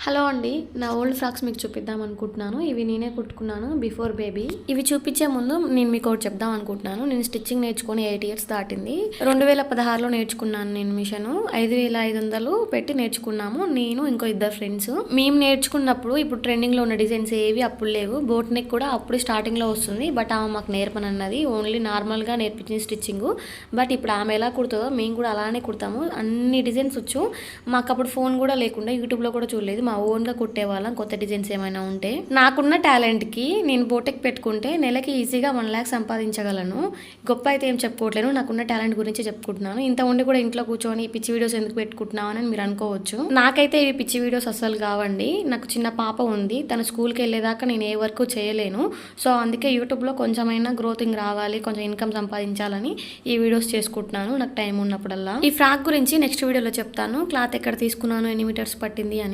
Hello అండి, నా old frocks మీకు చూపిద్దాం అనుకుంటున్నాను. ఇవి నేనే కుట్టుకున్నాను బిఫోర్ బేబీ. ఇవి చూపించే ముందు నేను మీకు ఒకటి చెప్దాం అనుకుంటున్నాను. నేను స్టిచ్చింగ్ నేర్చుకొని 8 years దాటింది. 2016లో నేర్చుకున్నాను నేను మిషన్. 5500 పెట్టి నేర్చుకున్నాము, నేను ఇంకో 2 ఫ్రెండ్స్. మేము నేర్చుకున్నప్పుడు ఇప్పుడు ట్రెండింగ్లో ఉన్న డిజైన్స్ ఏవి అప్పుడు లేవు. బోట్ నెక్ కూడా అప్పుడు స్టార్టింగ్లో వస్తుంది, బట్ ఆమె మాకు నేర్పనన్నది. ఓన్లీ నార్మల్గా నేర్పించింది స్టిచ్చింగ్. బట్ ఇప్పుడు ఆమె ఎలా కుడుతుందో మేము కూడా అలానే కుడతాము. అన్ని డిజైన్స్ వచ్చు. మాకు అప్పుడు ఫోన్ కూడా లేకుండా యూట్యూబ్లో కూడా చూడలేదు, మా ఓన్గా కుట్టేవాళ్ళం. కొత్త డిజైన్స్ ఏమైనా ఉంటే నాకున్న టాలెంట్కి నేను బోటెక్ పెట్టుకుంటే నెలకి ఈజీగా 1 lakh సంపాదించగలను. గొప్ప అయితే ఏం చెప్పుకోవట్లేను, నాకున్న టాలెంట్ గురించి చెప్పుకుంటున్నాను. ఇంత ఉండి కూడా ఇంట్లో కూర్చొని పిచ్చి వీడియోస్ ఎందుకు పెట్టుకుంటున్నావు అని మీరు అనుకోవచ్చు. నాకైతే ఇవి పిచ్చి వీడియోస్ అస్సలు కావండి. నాకు చిన్న పాప ఉంది, తన స్కూల్కి వెళ్ళేదాకా నేను ఏ వర్క్ చేయలేను. సో అందుకే యూట్యూబ్లో కొంచెమైనా గ్రోతింగ్ రావాలి, కొంచెం ఇన్కమ్ సంపాదించాలని ఈ వీడియోస్ చేసుకుంటున్నాను నాకు టైం ఉన్నప్పుడల్లా. ఈ ఫ్రాక్ గురించి నెక్స్ట్ వీడియోలో చెప్తాను. క్లాత్ ఎక్కడ తీసుకున్నాను, ఎన్ని మీటర్స్ పట్టింది అని.